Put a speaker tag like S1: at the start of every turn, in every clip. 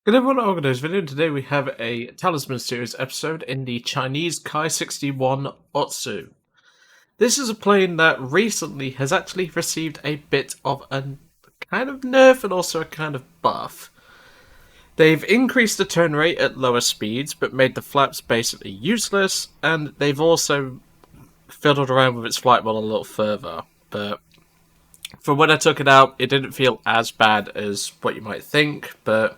S1: Good everyone, welcome to this video. Today we have a Talisman Series episode in the Chinese Ki-61 Otsu. This is a plane that recently has actually received a bit of a kind of nerf and also a kind of buff. They've increased the turn rate at lower speeds, but made the flaps basically useless, and they've also fiddled around with its flight model a little further. But from when I took it out, it didn't feel as bad as what you might think, but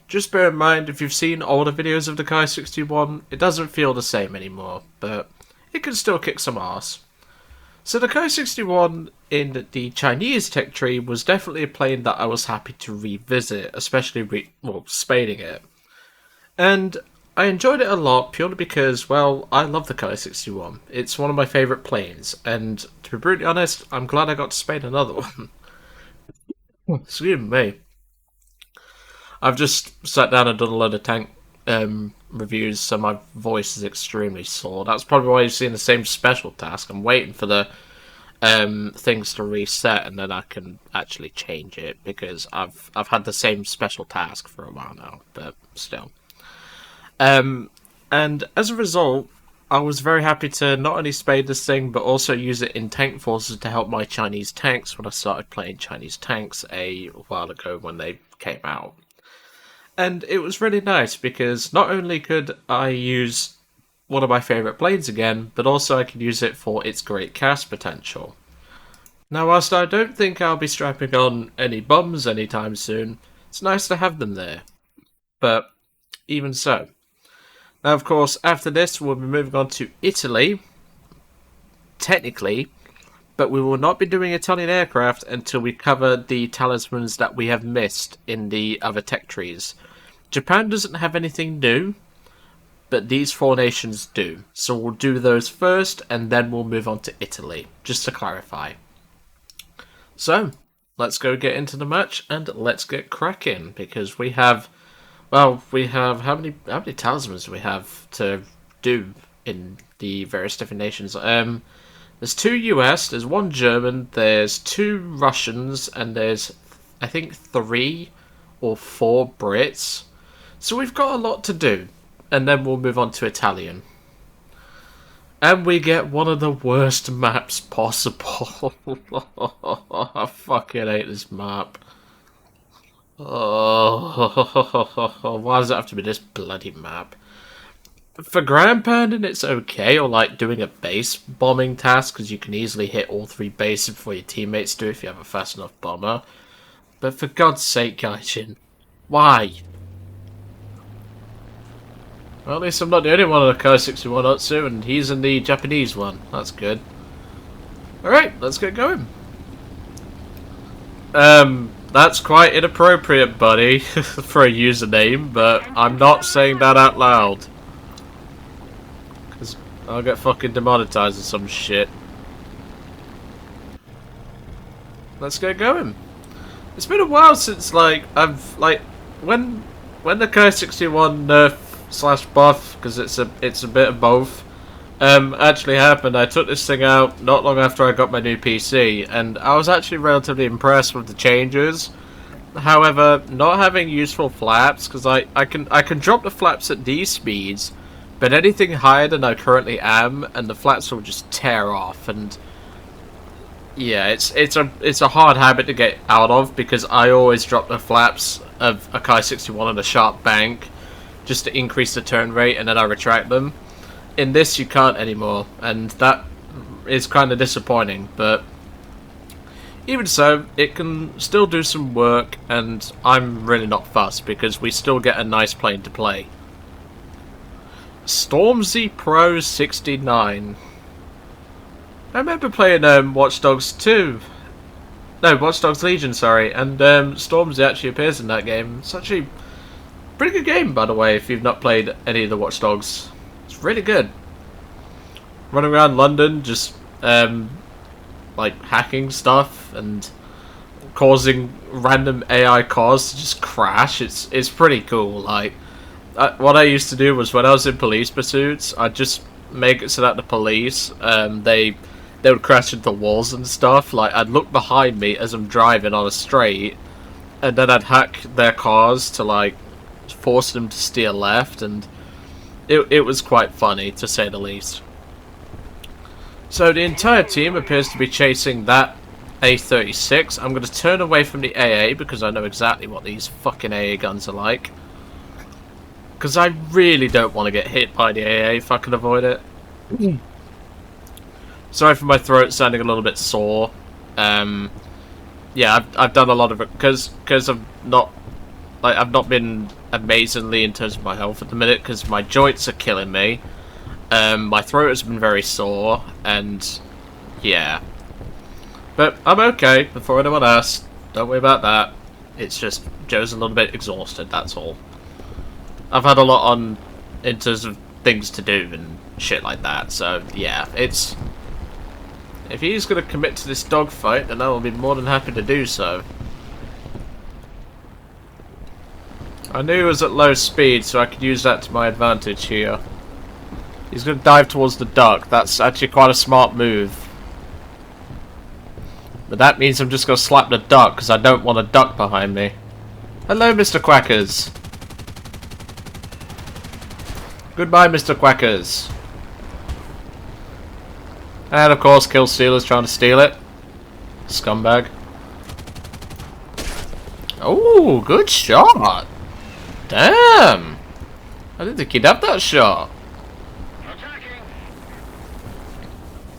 S1: just bear in mind, if you've seen older videos of the Ki-61, it doesn't feel the same anymore, but it can still kick some ass. So the Ki-61 in the Chinese tech tree was definitely a plane that I was happy to revisit, especially spading it. And I enjoyed it a lot purely because, well, I love the Ki-61. It's one of my favourite planes, and to be brutally honest, I'm glad I got to spade another one. Excuse me. I've just sat down and done a load of tank reviews, so my voice is extremely sore. That's probably why you've seen the same special task. I'm waiting for the things to reset, and then I can actually change it, because I've had the same special task for a while now, but still. And as a result, I was very happy to not only spade this thing, but also use it in tank forces to help my Chinese tanks when I started playing Chinese tanks a while ago when they came out. And it was really nice because not only could I use one of my favourite planes again, but also I could use it for its great cast potential. Now, whilst I don't think I'll be strapping on any bombs anytime soon, it's nice to have them there. But even so. Now, of course, after this, we'll be moving on to Italy, technically, but we will not be doing Italian aircraft until we cover the talismans that we have missed in the other tech trees. Japan doesn't have anything new, but these four nations do. So we'll do those first, and then we'll move on to Italy, just to clarify. So, let's go get into the match, and let's get cracking, because we have, how many talismans do we have to do in the various different nations? There's 2 US, there's 1 German, there's 2 Russians, and there's, I think, 3 or 4 Brits. So we've got a lot to do, and then we'll move on to Italian. And we get one of the worst maps possible. I fucking hate this map. Oh, why does it have to be this bloody map? For ground pounding, it's okay, or like doing a base bombing task, because you can easily hit all 3 bases before your teammates do if you have a fast enough bomber. But for God's sake, Gaijin, why? Well, at least I'm not the only one on the Ki-61 Otsu, and he's in the Japanese one. That's good. Alright, let's get going. That's quite inappropriate, buddy, for a username, but I'm not saying that out loud. Because I'll get fucking demonetized or some shit. Let's get going. It's been a while since, when the Ki-61 nerf / buff, because it's a bit of both, actually happened, I took this thing out not long after I got my new PC, and I was actually relatively impressed with the changes. However, not having useful flaps, because I can drop the flaps at these speeds, but anything higher than I currently am, and the flaps will just tear off, and yeah, it's a hard habit to get out of, because I always drop the flaps of a Ki-61 on a sharp bank, just to increase the turn rate, and then I retract them. In this, you can't anymore, and that is kind of disappointing, but even so, it can still do some work, and I'm really not fussed, because we still get a nice plane to play. Stormzy Pro 69. I remember playing Watch Dogs 2. No, Watch Dogs Legion, sorry, and Stormzy actually appears in that game. It's actually a pretty good game, by the way, if you've not played any of the Watch Dogs. It's really good. Running around London, just hacking stuff and causing random AI cars to just crash. It's pretty cool. What I used to do was, when I was in police pursuits, I'd just make it so that the police they would crash into walls and stuff. Like, I'd look behind me as I'm driving on a straight, and then I'd hack their cars to forced him to steer left, and it was quite funny, to say the least. So the entire team appears to be chasing that A36. I'm going to turn away from the AA because I know exactly what these fucking AA guns are like. Because I really don't want to get hit by the AA if I can avoid it. Sorry for my throat sounding a little bit sore. Yeah, I've done a lot of it because I've not been amazingly in terms of my health at the minute because my joints are killing me. My throat has been very sore, and yeah. But I'm okay, before anyone asks. Don't worry about that. It's just Joe's a little bit exhausted, that's all. I've had a lot on in terms of things to do and shit like that, so yeah, it's... If he's going to commit to this dogfight, then I will be more than happy to do so. I knew he was at low speed, so I could use that to my advantage here. He's going to dive towards the duck. That's actually quite a smart move. But that means I'm just going to slap the duck, because I don't want a duck behind me. Hello, Mr. Quackers. Goodbye, Mr. Quackers. And of course, Kill Stealer's trying to steal it. Scumbag. Oh, good shot. Damn. I didn't think he'd have that shot.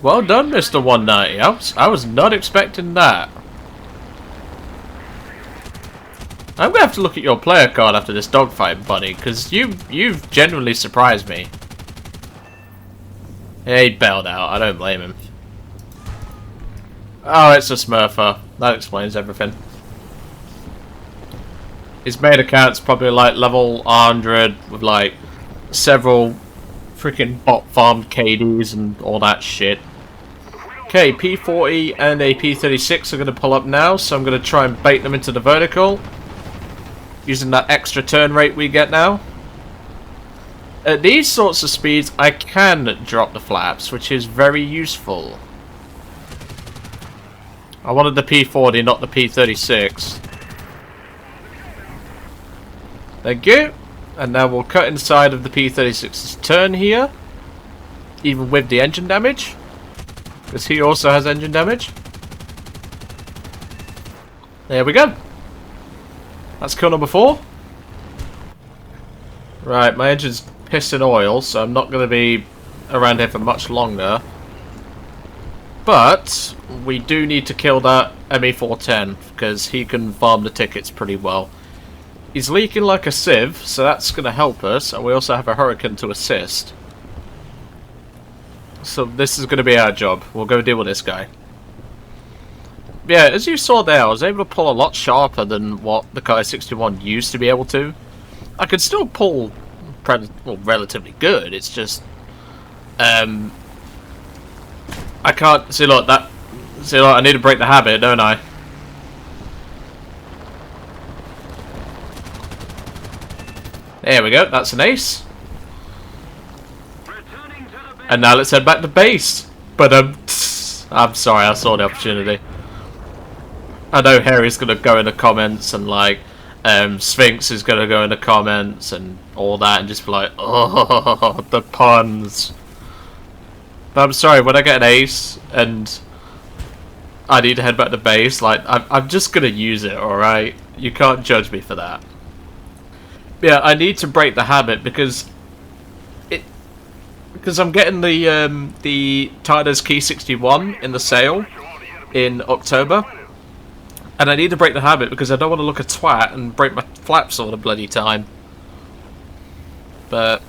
S1: Well done, Mr. 190. I was not expecting that. I'm gonna have to look at your player card after this dogfight, buddy, because you've genuinely surprised me. Yeah, he bailed out. I don't blame him. Oh, it's a Smurfer. That explains everything. His main account's probably like level 100 with like several freaking bot farmed KDs and all that shit. Okay, P40 and a P36 are going to pull up now, so I'm going to try and bait them into the vertical. Using that extra turn rate we get now. At these sorts of speeds, I can drop the flaps, which is very useful. I wanted the P40, not the P36. Thank you. And now we'll cut inside of the P36's turn here. Even with the engine damage. Because he also has engine damage. There we go. That's kill number 4. Right, my engine's pissing oil, so I'm not going to be around here for much longer. But we do need to kill that ME410 because he can farm the tickets pretty well. He's leaking like a sieve, so that's going to help us, and we also have a Hurricane to assist. So this is going to be our job. We'll go deal with this guy. Yeah, as you saw there, I was able to pull a lot sharper than what the Ki-61 used to be able to. I could still pull relatively good, it's just... I can't... See, look, I need to break the habit, don't I? There we go, that's an ace. And now let's head back to base. But I'm sorry, I saw the opportunity. I know Harry's gonna go in the comments and like Sphinx is gonna go in the comments and all that and just be like, oh, the puns. But I'm sorry, when I get an ace and I need to head back to base, like I'm just gonna use it, alright? You can't judge me for that. Yeah, I need to break the habit because I'm getting the Talismans Ki-61 in the sale in October, and I need to break the habit because I don't want to look a twat and break my flaps all the bloody time. But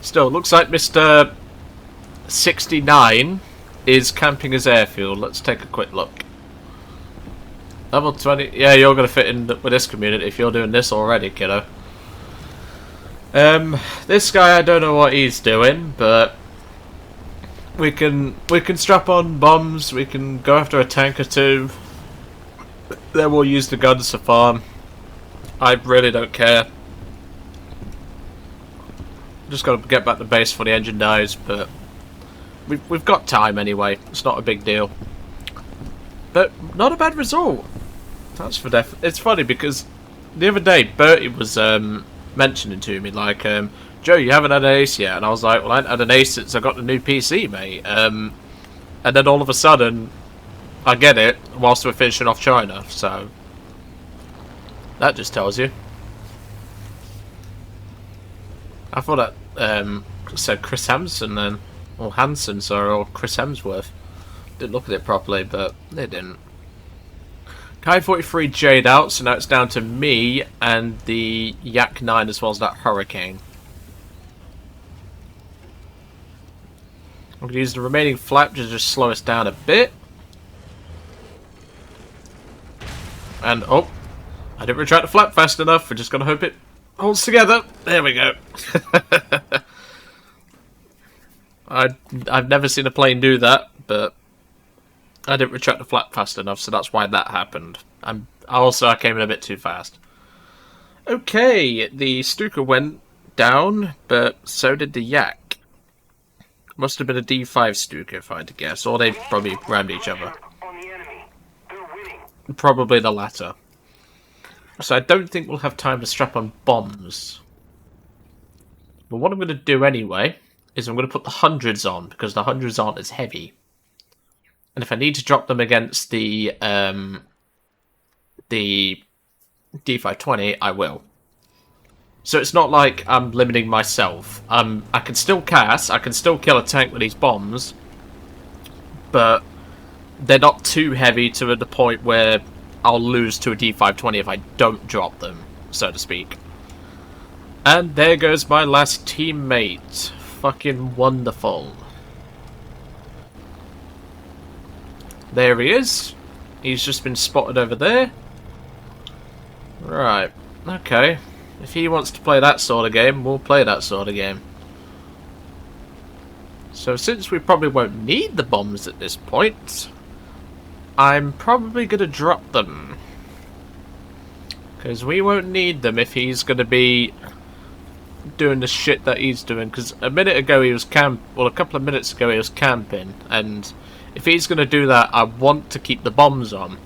S1: still, looks like Mr. 69 is camping his airfield. Let's take a quick look. Level 20. Yeah, you're gonna fit in with this community if you're doing this already, kiddo. This guy, I don't know what he's doing, but we can strap on bombs, we can go after a tank or two, then we'll use the guns to farm. I really don't care. Just gotta get back to base before the engine dies, but we've got time anyway, it's not a big deal. But not a bad result. That's for definite. It's funny because the other day Bertie was mentioning to me, like, Joe, you haven't had an ace yet. And I was like, well, I haven't had an ace since I got the new PC, mate. And then all of a sudden, I get it whilst we're finishing off China. So, that just tells you. I thought that said Chris Hansen then. Or Hansen, sorry, or Chris Hemsworth. Didn't look at it properly, but they didn't. Ki-43 Jade out, so now it's down to me and the Yak 9 as well as that Hurricane. I'm going to use the remaining flap to just slow us down a bit. And, oh, I didn't retract the flap fast enough. We're just going to hope it holds together. There we go. I've never seen a plane do that, but I didn't retract the flap fast enough, so that's why that happened. I came in a bit too fast. Okay, the Stuka went down, but so did the Yak. Must have been a D5 Stuka, if I had to guess, or they probably rammed each other. Probably the latter. So I don't think we'll have time to strap on bombs. But what I'm going to do anyway is I'm going to put the hundreds on, because the hundreds aren't as heavy. And if I need to drop them against the D520, I will. So it's not like I'm limiting myself. I can still cast, I can still kill a tank with these bombs, but they're not too heavy to the point where I'll lose to a D520 if I don't drop them, so to speak. And there goes my last teammate. Fucking wonderful. There he is. He's just been spotted over there. Right. Okay. If he wants to play that sort of game, we'll play that sort of game. So since we probably won't need the bombs at this point, I'm probably going to drop them. Because we won't need them if he's going to be doing the shit that he's doing. Because a minute ago he was a couple of minutes ago he was camping, and if he's going to do that, I want to keep the bombs on.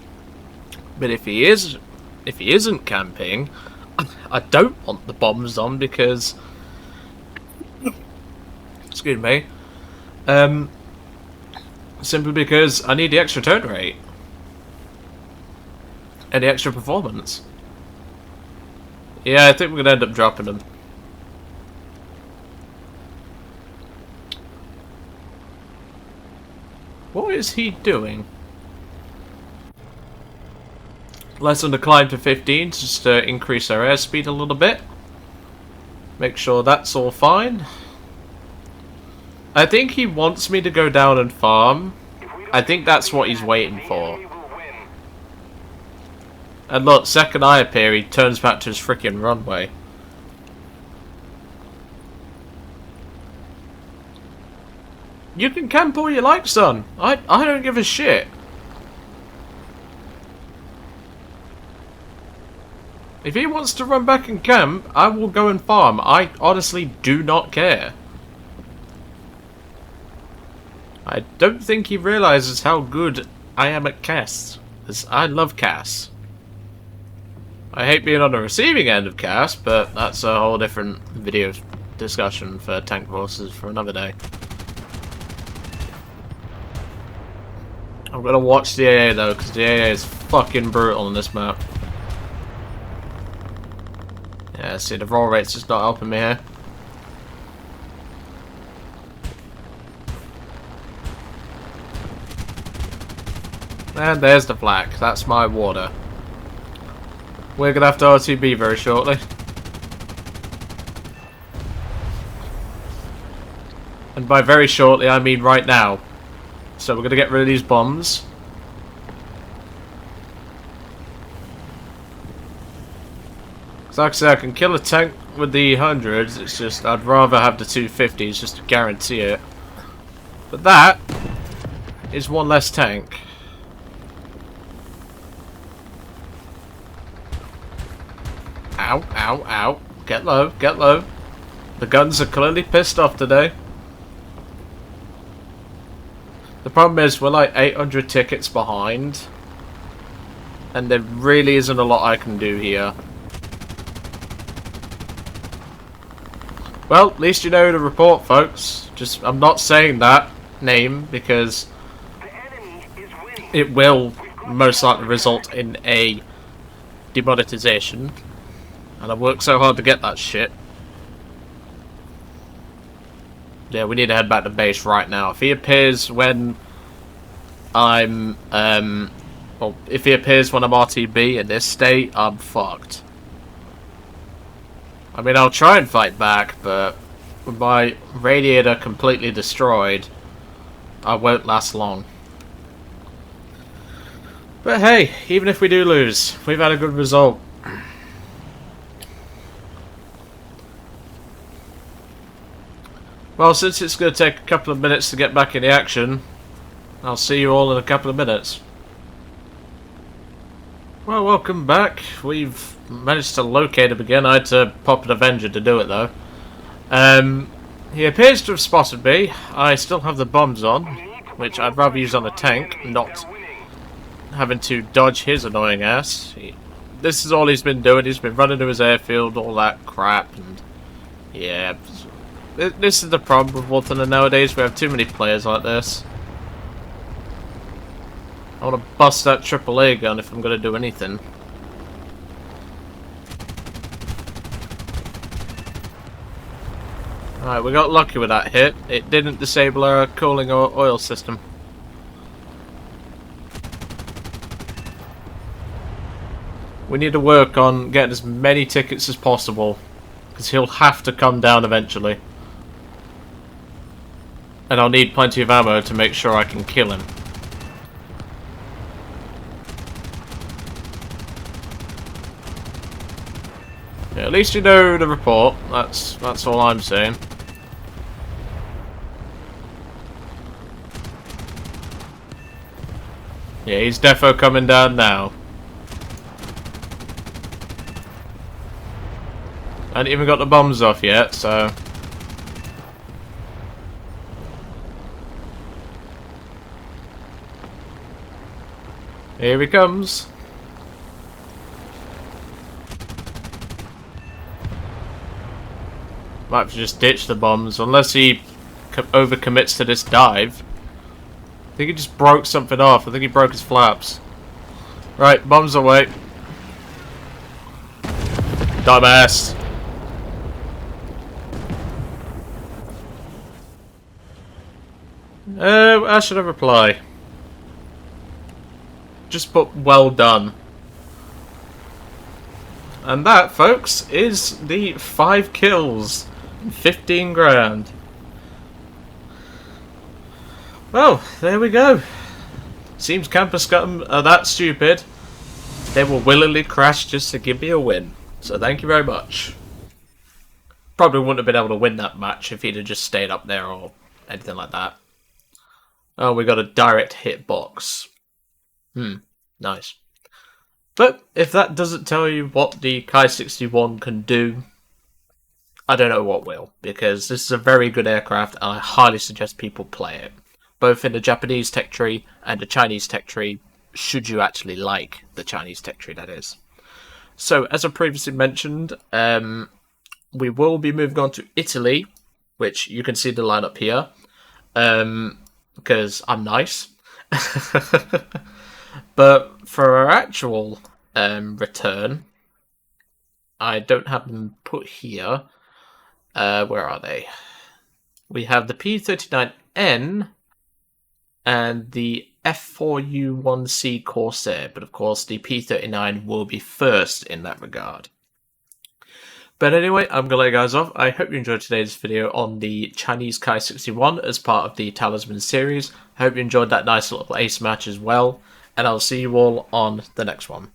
S1: But if he isn't camping, I don't want the bombs on because, excuse me, simply because I need the extra turn rate and the extra performance. Yeah, I think we're going to end up dropping them. What is he doing? Lessen the climb to 15 just to increase our airspeed a little bit. Make sure that's all fine. I think he wants me to go down and farm. I think that's what he's waiting for. And look, second I appear, he turns back to his freaking runway. You can camp all you like, son. I don't give a shit. If he wants to run back and camp, I will go and farm. I honestly do not care. I don't think he realizes how good I am at casts. Because I love casts. I hate being on the receiving end of casts, but that's a whole different video discussion for tank forces for another day. I'm gonna watch the AA though, because the AA is fucking brutal on this map. Yeah, see, the roll rate's just not helping me here. And there's the flak. That's my water. We're gonna have to R2B very shortly. And by very shortly, I mean right now. So we're gonna get rid of these bombs. Like I said, I can kill a tank with the 100s, it's just I'd rather have the 250s just to guarantee it. But that is one less tank. Ow, ow, ow. Get low, get low. The guns are clearly pissed off today. The problem is we're like 800 tickets behind. And there really isn't a lot I can do here. Well, at least you know the report, folks. Just, I'm not saying that name because it will most likely result in a demonetization. And I worked so hard to get that shit. Yeah, we need to head back to base right now. If he appears when I'm, well, if he appears when I'm RTB in this state, I'm fucked. I mean, I'll try and fight back, but with my radiator completely destroyed, I won't last long. But hey, even if we do lose, we've had a good result. Well, since it's going to take a couple of minutes to get back in the action, I'll see you all in a couple of minutes. Well, welcome back. We've managed to locate him again. I had to pop an Avenger to do it, though. He appears to have spotted me. I still have the bombs on, which I'd rather use on the tank, not having to dodge his annoying ass. This is all he's been doing. He's been running to his airfield, all that crap, and yeah. This is the problem with War Thunder nowadays. We have too many players like this. I want to bust that AAA gun if I'm going to do anything. Alright, we got lucky with that hit. It didn't disable our cooling or oil system. We need to work on getting as many tickets as possible, because he'll have to come down eventually. And I'll need plenty of ammo to make sure I can kill him. Yeah, at least you know the report. That's all I'm saying. Yeah, he's defo coming down now. I haven't even got the bombs off yet, so... Here he comes. Might have to just ditch the bombs, unless he overcommits to this dive. I think he just broke something off. I think he broke his flaps. Right, bombs away. Dumbass. I should have reply. Just put well done. And that, folks, is the 5 kills and 15 grand. Well, there we go. Seems Campus Scum are that stupid. They will willingly crash just to give me a win. So thank you very much. Probably wouldn't have been able to win that match if he'd have just stayed up there or anything like that. Oh, we got a direct hit box. Nice. But if that doesn't tell you what the Ki-61 can do, I don't know what will, because this is a very good aircraft and I highly suggest people play it. Both in the Japanese tech tree and the Chinese tech tree, should you actually like the Chinese tech tree, that is. So, as I previously mentioned, we will be moving on to Italy, which you can see the lineup here, because I'm nice. But for our actual return, I don't have them put here. Where are they? We have the P-39N and the F4U-1C Corsair, but of course the P-39 will be first in that regard. But anyway, I'm going to let you guys off. I hope you enjoyed today's video on the Chinese Ki-61 as part of the Talisman series. I hope you enjoyed that nice little ace match as well, and I'll see you all on the next one.